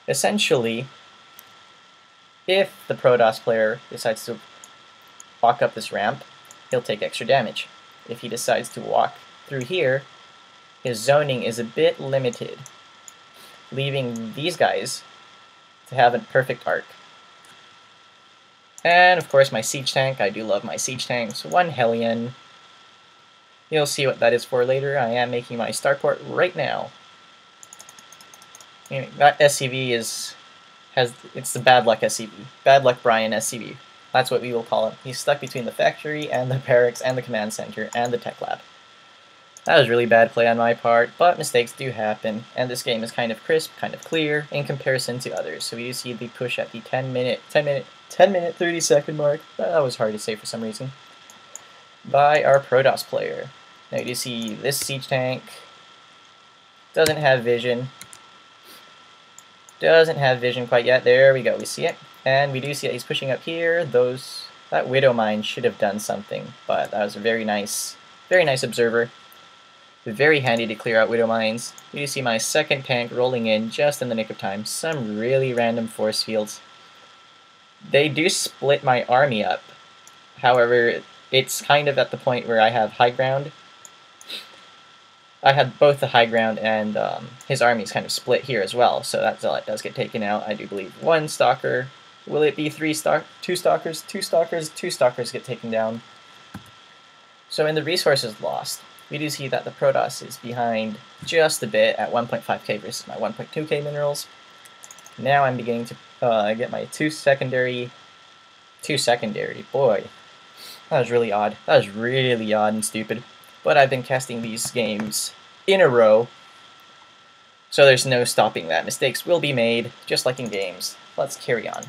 Essentially, if the Protoss player decides to walk up this ramp, he'll take extra damage. If he decides to walk through here, his zoning is a bit limited, leaving these guys to have a perfect arc. And of course my siege tank, I do love my siege tanks. One Hellion. You'll see what that is for later. I am making my starport right now. That SCV it's the bad luck SCV. Bad luck Brian SCV. That's what we will call him. He's stuck between the factory and the barracks and the command center and the tech lab. That was really bad play on my part, but mistakes do happen, and this game is kind of crisp, kind of clear in comparison to others. So we do see the push at the 10 minute 30 second mark. That was hard to say for some reason. By our Protoss player. Now you do see this siege tank doesn't have vision. Doesn't have vision quite yet. There we go. We see it. And we do see that he's pushing up here. That Widow Mine should have done something, but that was a very nice observer. Very handy to clear out Widow Mines. You do see my second tank rolling in just in the nick of time. Some really random force fields. They do split my army up. However, it's kind of at the point where I have high ground. I had both the high ground and his army is kind of split here as well, so that zealot does get taken out. I do believe one stalker. Will it be two stalkers? Two stalkers get taken down. So in the resources lost, we do see that the Protoss is behind just a bit at 1.5k versus my 1.2k minerals. Now I'm beginning to get my two secondary. Boy, that was really odd. That was really odd and stupid. But I've been casting these games in a row, so there's no stopping that. Mistakes will be made, just like in games. Let's carry on.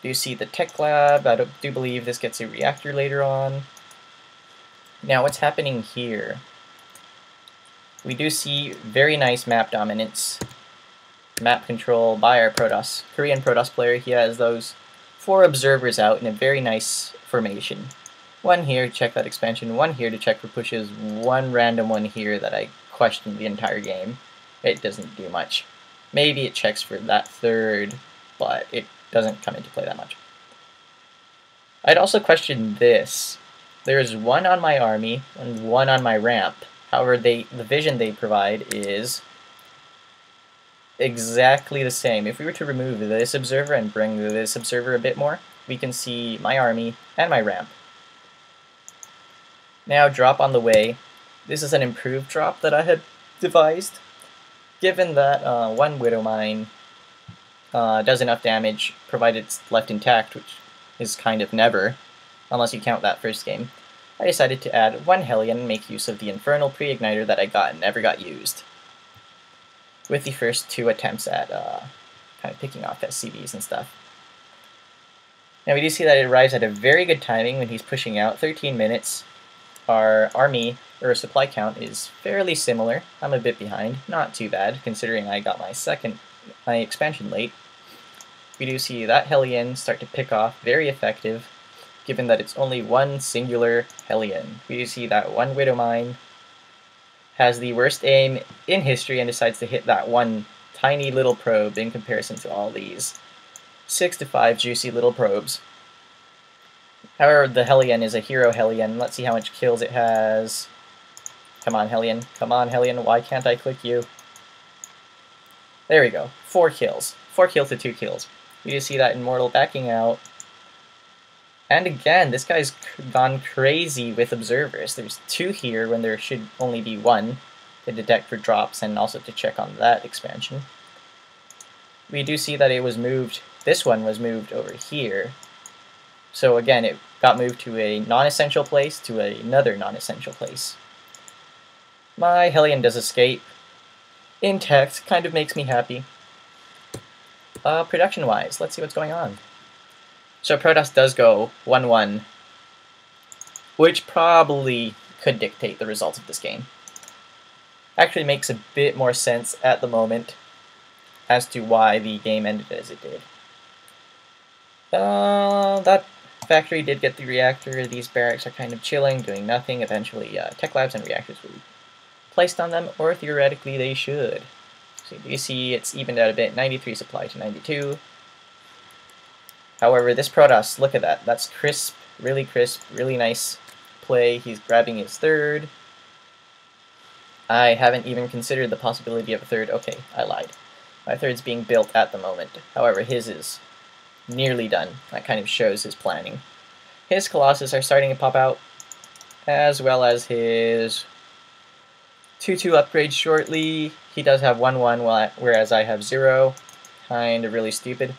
Do you see the tech lab? I do believe this gets a reactor later on. Now what's happening here? We do see very nice map dominance, map control by our Korean Protoss player. He has those 4 observers out in a very nice formation. One here to check that expansion, one here to check for pushes, one random one here that I questioned the entire game. It doesn't do much. Maybe it checks for that third, but it doesn't come into play that much. I'd also question this. There's one on my army and one on my ramp. However, the vision they provide is exactly the same. If we were to remove this observer and bring this observer a bit more, we can see my army and my ramp. Now, drop on the way. This is an improved drop that I had devised. Given that one Widow Mine does enough damage, provided it's left intact, which is kind of never, unless you count that first game, I decided to add one Hellion and make use of the Infernal Pre-Igniter that I got and never got used, with the first 2 attempts at kind of picking off SCVs and stuff. Now we do see that it arrives at a very good timing when he's pushing out. 13 minutes. Our army, or supply count, is fairly similar. I'm a bit behind. Not too bad, considering I got my expansion late. We do see that Hellion start to pick off. Very effective, given that it's only one singular Hellion. We do see that one Widow Mine has the worst aim in history and decides to hit that one tiny little probe in comparison to all these 6 to 5 juicy little probes. However, the Hellion is a hero Hellion. Let's see how much kills it has. Come on, Hellion. Come on, Hellion. Why can't I click you? There we go. 4 kills. 4 kills to 2 kills. You just see that Immortal backing out. And again, this guy's gone crazy with observers. There's 2 here when there should only be 1 to detect for drops and also to check on that expansion. We do see that it was moved. This one was moved over here. So again, it got moved to a non-essential place to another non-essential place. My Hellion does escape. Intact, kind of makes me happy. Production-wise, let's see what's going on. So Protoss does go 1-1, which probably could dictate the results of this game. Actually makes a bit more sense at the moment as to why the game ended as it did. That factory did get the reactor. These barracks are kind of chilling, doing nothing. Eventually, tech labs and reactors will be placed on them, or theoretically they should. So you see it's evened out a bit, 93 supply to 92. However, this Protoss, look at that. That's crisp, really nice play. He's grabbing his third. I haven't even considered the possibility of a third. Okay, I lied. My third's being built at the moment. However, his is nearly done. That kind of shows his planning. His Colossus are starting to pop out, as well as his 2-2 upgrade shortly. He does have 1-1, whereas I have 0. Kind of really stupid.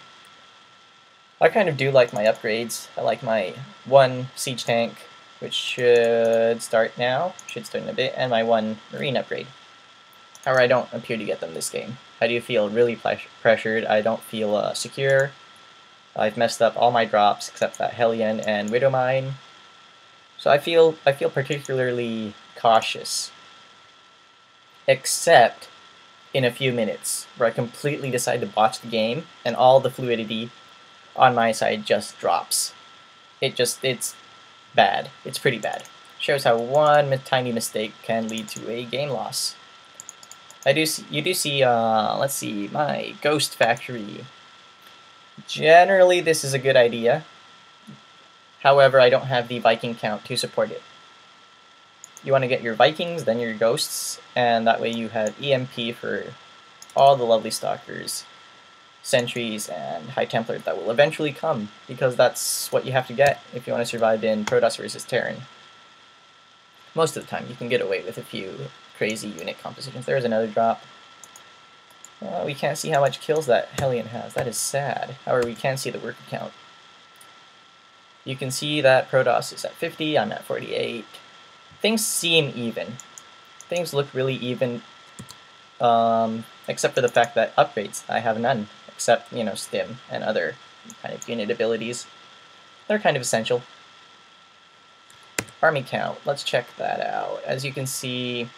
I kind of do like my upgrades. I like my 1 siege tank, which should start now, should start in a bit, and my 1 marine upgrade. However, I don't appear to get them this game. I do feel really pressured. I don't feel secure. I've messed up all my drops except that Hellion and Widow Mine. So I feel particularly cautious. Except in a few minutes, where I completely decide to botch the game, and all the fluidity on my side just drops. It's bad. It's pretty bad. Shows how one tiny mistake can lead to a game loss. You do see, let's see, my Ghost Factory. Generally, this is a good idea. However, I don't have the Viking count to support it. You want to get your Vikings, then your Ghosts, and that way you have EMP for all the lovely Stalkers, Sentries, and High Templars that will eventually come, because that's what you have to get if you want to survive in Protoss versus Terran. Most of the time, you can get away with a few crazy unit compositions. There's another drop. We can't see how much kills that Hellion has. That is sad. However, we can see the worker count. You can see that Protoss is at 50, I'm at 48. Things seem even. Things look really even, except for the fact that upgrades, I have none, except, you know, Stim and other kind of unit abilities. They're kind of essential. Army count, let's check that out. As you can see,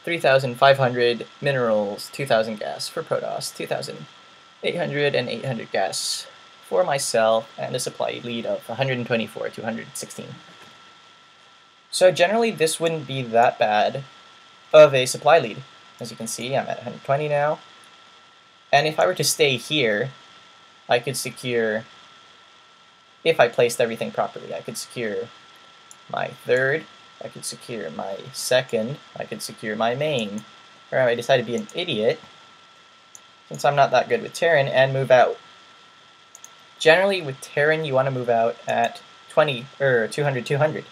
3,500 minerals, 2,000 gas for Protoss, 2,800 and 800 gas for myself, and a supply lead of 124 to 116. So generally this wouldn't be that bad of a supply lead. As you can see, I'm at 120 now. And if I were to stay here, I could secure, if I placed everything properly, I could secure my third, I could secure my second, I could secure my main. Or I decided to be an idiot, since I'm not that good with Terran, and move out. Generally with Terran, you want to move out at 200,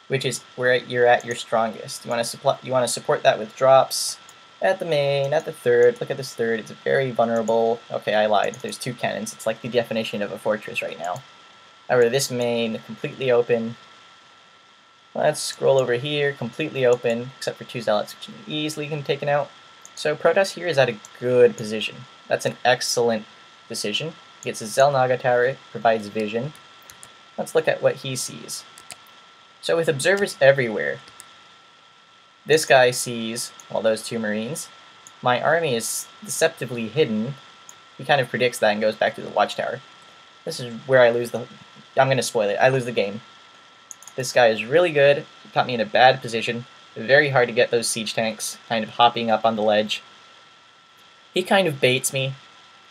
which is where you're at your strongest. You want to support that with drops at the main, at the third. Look at this third, it's very vulnerable. Okay, I lied. There's 2 cannons. It's like the definition of a fortress right now. However, this main, completely open. Let's scroll over here, completely open, except for 2 zealots, which you easily can be taken out. So Protoss here is at a good position. That's an excellent decision. He gets a Xel'Naga tower, provides vision. Let's look at what he sees. So with observers everywhere, this guy sees, well, those 2 Marines. My army is deceptively hidden. He kind of predicts that and goes back to the watchtower. This is where I lose I'm going to spoil it. I lose the game. This guy is really good. He caught me in a bad position. Very hard to get those siege tanks, kind of hopping up on the ledge. He kind of baits me.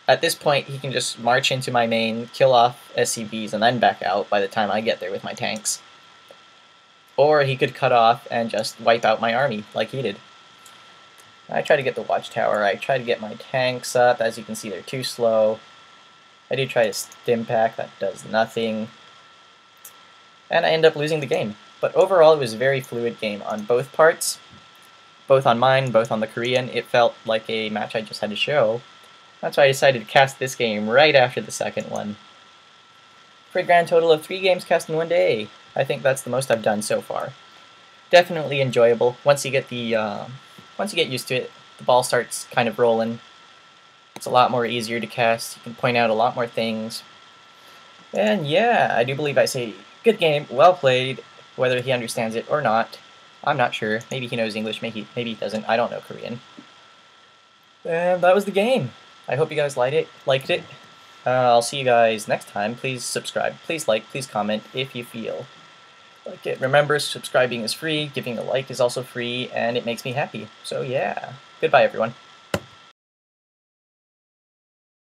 At this point, he can just march into my main, kill off SCVs, and then back out by the time I get there with my tanks. Or he could cut off and just wipe out my army, like he did. I try to get the watchtower, I try to get my tanks up. As you can see, they're too slow. I do try to stim pack, that does nothing. And I end up losing the game. But overall, it was a very fluid game on both parts. Both on mine, both on the Korean. It felt like a match I just had to show. That's why I decided to cast this game right after the second one. For a grand total of 3 games cast in 1 day. I think that's the most I've done so far. Definitely enjoyable. Once you get used to it, the ball starts kind of rolling. It's a lot more easier to cast. You can point out a lot more things. And yeah, I do believe I say good game, well played. Whether he understands it or not, I'm not sure. Maybe he knows English, maybe he doesn't. I don't know Korean. And that was the game. I hope you guys liked it. I'll see you guys next time. Please subscribe, please like, please comment if you feel like it. Remember, subscribing is free, giving a like is also free, and it makes me happy. So yeah, goodbye everyone.